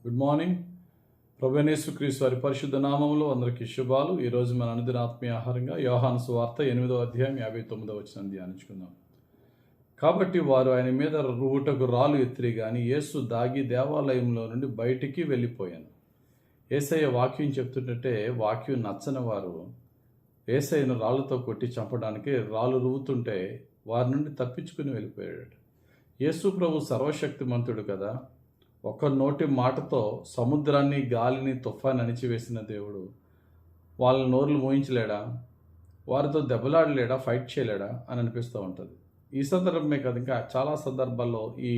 Good morning. ప్రభువైన యేసుక్రీస్తు వారి పరిశుద్ధ నామములో అందరికీ శుభాలు. ఈరోజు మన అనుదిన ఆత్మీయ ఆహారంగా యోహాను సువార్త 8వ అధ్యాయం 59వ వచనం ధ్యానించుకుందాం. కాబట్టి వారు ఆయన మీద రువుటకు రాళ్ళు ఎత్తిరి గాని యేసు దాగి దేవాలయంలో నుండి బయటికి వెళ్ళిపోయాను. యేసయ్య వాక్యం చెప్తుంటే వాక్యం నచ్చని వారు యేసయ్యను రాళ్ళతో కొట్టి చంపడానికి రాళ్ళు రువుతుంటే వారి నుండి తప్పించుకుని వెళ్ళిపోయాడు. యేసు ప్రభు సర్వశక్తిమంతుడు కదా. ఒక్క నోటి మాటతో సముద్రాన్ని, గాలిని, తుఫాన్ని అణిచివేసిన దేవుడు వాళ్ళ నోరులు మోయించలేడా? వారితో దెబ్బలాడలేడా? ఫైట్ చేయలేడా అని అనిపిస్తూ ఉంటుంది. ఈ సందర్భమే కదా, ఇంకా చాలా సందర్భాల్లో ఈ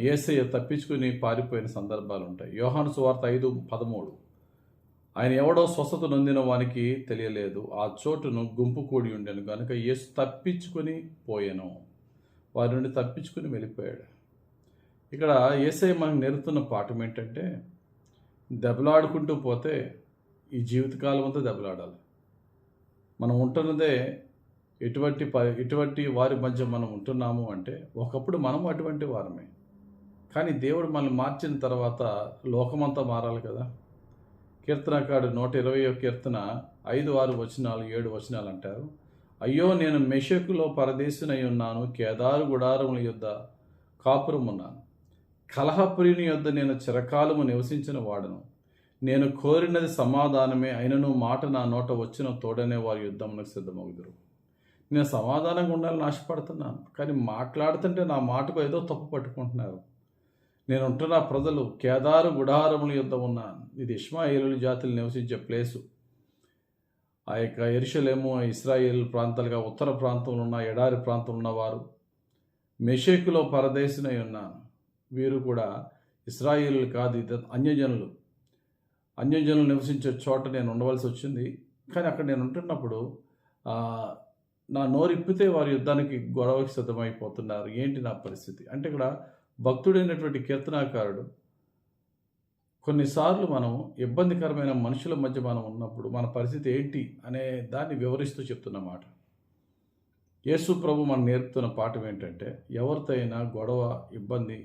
యేసయ్య తప్పించుకుని పారిపోయిన సందర్భాలు ఉంటాయి. యోహాను సువార్త 5:13 ఆయన ఎవడో స్వస్థత నొందిన వానికి తెలియలేదు, ఆ చోటును గుంపు కూడి ఉండెను కనుక యేసు తప్పించుకొని పోయాను, వారి నుండి తప్పించుకుని వెళ్ళిపోయాడు. ఇక్కడ యేసయ్య మనకు నేర్పుతున్న పాఠం ఏంటంటే, దెబ్బలాడుకుంటూ పోతే ఈ జీవితకాలం అంతా దెబ్బలాడాలి. మనం ఉంటున్నదే ఇటువంటి వారి మధ్య మనం ఉంటున్నాము అంటే ఒకప్పుడు మనం అటువంటి వారమే. కానీ దేవుడు మనల్ని మార్చిన తర్వాత లోకమంతా మారాలి కదా. కీర్తనకాడు 120వ కీర్తన 5, 6 వచనాలు 7 వచనాలు అంటారు. అయ్యో, నేను మెషకులో పరదేశినై ఉన్నాను, కేదారు గుడారముల యొద్ద కాపురమున్నాను. కలహప్రియుని యొద్ద నేను చిరకాలము నివసించిన వాడను. నేను కోరినది సమాధానమే, అయినను మాట నా నోట వచ్చిన తోడనే వారి యుద్ధమునకు సిద్ధమగుదురు. నేను సమాధానంగా ఉండాలని ఆశపడుతున్నాను, కానీ మాట్లాడుతుంటే నా మాటకు ఏదో తప్పు పట్టుకుంటున్నారు. నేను ఉంటున్న ప్రజలు కేదారు గుడారముల యొద్ద ఉన్నాను. ఇది ఇష్మాయేలు జాతులు నివసించే ప్లేసు. ఆ యొక్క యెరూషలేము ఇశ్రాయేల్ ప్రాంతాలుగా ఉత్తర ప్రాంతంలో ఉన్న ఎడారి ప్రాంతంలో ఉన్నవారు. మెషేకులో పరదేశినై ఉన్నాను. వీరు కూడా ఇశ్రాయేలు కాదు, ఇది అన్యజనులు నివసించే చోట నేను ఉండవలసి వచ్చింది. కానీ అక్కడ నేను ఉంటున్నప్పుడు నా నోరిప్పితే వారి యుద్ధానికి గొడవకి సిద్ధమైపోతున్నారు. ఏంటి నా పరిస్థితి అంటే, ఇక్కడ భక్తుడైనటువంటి కీర్తనాకారుడు కొన్నిసార్లు మనం ఇబ్బందికరమైన మనుషుల మధ్య మనం ఉన్నప్పుడు మన పరిస్థితి ఏంటి అనే దాన్ని వివరిస్తూ చెప్తున్నమాట. యేసు ప్రభు మనం నేర్పుతున్న పాఠం ఏంటంటే, ఎవరితో అయినా గొడవ, ఇబ్బంది,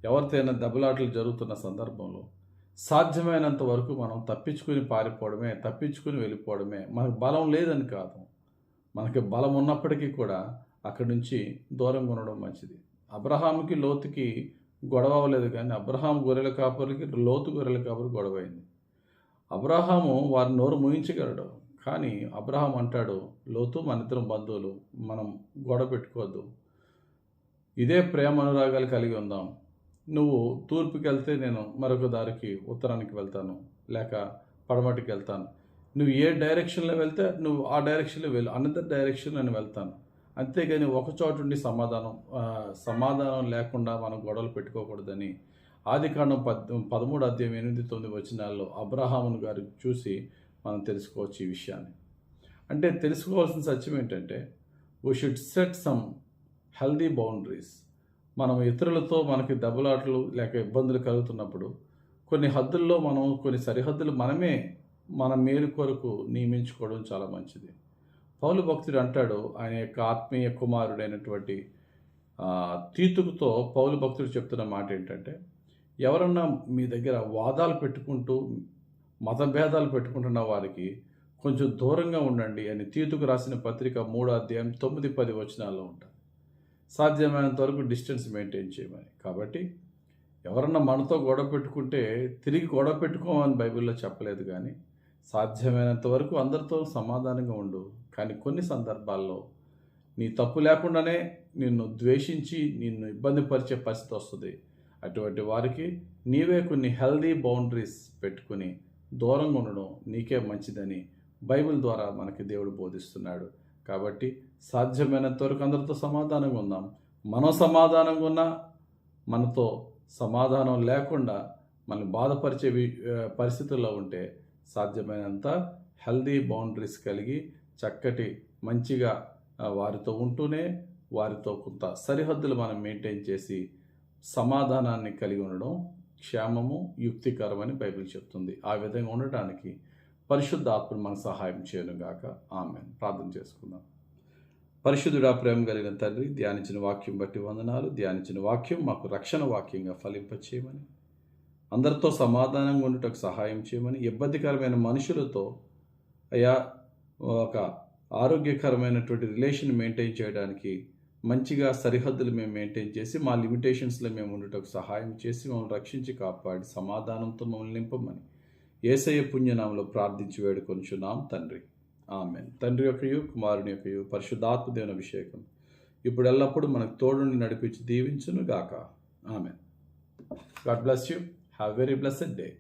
ఎవరితో అయినా దెబ్బలాటలు జరుగుతున్న సందర్భంలో సాధ్యమైనంత వరకు మనం తప్పించుకుని పారిపోవడమే, తప్పించుకుని వెళ్ళిపోవడమే. మనకు బలం లేదని కాదు, మనకి బలం ఉన్నప్పటికీ కూడా అక్కడి నుంచి దూరంగా ఉండడం మంచిది. అబ్రహాముకి లోతుకి గొడవ అవ్వలేదు, కానీ అబ్రహాం గొర్రెల కాపరికి లోతు గొర్రెల కాపరికి గొడవ అయింది. అబ్రహాము వారి నోరు ముయించగలడు, కానీ అబ్రహాం అంటాడు, లోతు మన ఇద్దరం బంధువులు, మనం గొడవ పెట్టుకోవద్దు, ఇదే ప్రేమ అనురాగాలు కలిగి ఉందాం. నువ్వు తూర్పుకి వెళ్తే నేను మరొక దారికి ఉత్తరానికి వెళ్తాను, లేక పడమటికి వెళ్తాను. నువ్వు ఏ డైరెక్షన్లో వెళ్తే నువ్వు ఆ డైరెక్షన్లో వెళ్ళు, అనదర్ డైరెక్షన్ నేను వెళ్తాను. అంతేగాని ఒక చోటు ఉండి సమాధానం లేకుండా మనం గొడవలు పెట్టుకోకూడదని ఆదికాండం 13 అధ్యాయం 8-9 వచనాల్లో అబ్రహామును గారు చూసి మనం తెలుసుకోవచ్చు ఈ విషయాన్ని. అంటే తెలుసుకోవాల్సిన సత్యం ఏంటంటే, we should set some healthy boundaries. మనం ఇతరులతో మనకి దెబ్బలాటలు లేక ఇబ్బందులు కలుగుతున్నప్పుడు కొన్ని హద్దుల్లో కొన్ని సరిహద్దులు మన మేలు కొరకు నియమించుకోవడం చాలా మంచిది. పౌలు భక్తుడు అంటాడు, ఆయన యొక్క ఆత్మీయ కుమారుడైనటువంటి తీతుకుతో పౌలు భక్తుడు చెప్తున్న మాట ఏంటంటే, ఎవరన్నా మీ దగ్గర వాదాలు పెట్టుకుంటూ మతభేదాలు పెట్టుకుంటున్న వారికి కొంచెం దూరంగా ఉండండి అని తీతుకు రాసిన పత్రిక 3వ అధ్యాయం 9-10 వచనాల్లో ఉంటారు. సాధ్యమైనంత వరకు డిస్టెన్స్ మెయింటైన్ చేయమని. కాబట్టి ఎవరన్నా మనతో గొడవ పెట్టుకుంటే తిరిగి గొడవ పెట్టుకోమని బైబిల్లో చెప్పలేదు, కానీ సాధ్యమైనంత వరకు అందరితో సమాధానంగా ఉండు. కానీ కొన్ని సందర్భాల్లో నీ తప్పు లేకుండానే నిన్ను ద్వేషించి నిన్ను ఇబ్బంది పరిచే పరిస్థితి వస్తుంది. అటువంటి వారికి నీవే కొన్ని హెల్దీ బౌండరీస్ పెట్టుకుని దూరంగా ఉండడం నీకే మంచిదని బైబిల్ ద్వారా మనకి దేవుడు బోధిస్తున్నాడు. కాబట్టి సాధ్యమైనంత వరకు అందరితో సమాధానంగా ఉందాం. మనం సమాధానంగా ఉన్నా, మనతో సమాధానం లేకుండా మనల్ని బాధపరిచే పరిస్థితుల్లో ఉంటే సాధ్యమైనంత హెల్దీ బౌండరీస్ కలిగి చక్కటి మంచిగా వారితో ఉంటూనే వారితో కొంత సరిహద్దులు మనం మెయింటైన్ చేసి సమాధానాన్ని కలిగి ఉండడం క్షేమము, యుక్తికరమని బైబిల్ చెప్తుంది. ఆ విధంగా ఉండటానికి పరిశుద్ధ ఆత్మ మనకు సహాయం చేయనుగాక. ఆమేన్. ప్రార్థన చేసుకుందాం. పరిశుద్ధుడా, ప్రేమ కలిగిన తండ్రి, ధ్యానించిన వాక్యం బట్టి వందనాలు. ధ్యానించిన వాక్యం మాకు రక్షణ వాక్యంగా ఫలింపచేయమని అందరితో సమాధానంగా ఉండటకు సహాయం చేయమని, ఇబ్బందికరమైన మనుషులతో అయ్యా ఒక ఆరోగ్యకరమైనటువంటి రిలేషన్ మెయింటైన్ చేయడానికి మంచిగా సరిహద్దులు మేము మెయింటైన్ చేసి మా లిమిటేషన్స్లో మేము ఉండటకు సహాయం చేసి మమ్మల్ని రక్షించి కాపాడి సమాధానంతో మమ్మల్ని నింపమని యేసయ్య పుణ్యనామంలో ప్రార్థించి వేడుకొనుచున్నాం తండ్రి. ఆమేన్. తండ్రి యొక్కయు కుమారుని యొక్కయు పరిశుద్ధాత్మ దేవుని అభిషేకం ఇప్పుడు ఎల్లప్పుడూ మనకు తోడుని నడిపించి దీవించును గాక. Amen. God bless you. Have very blessed day.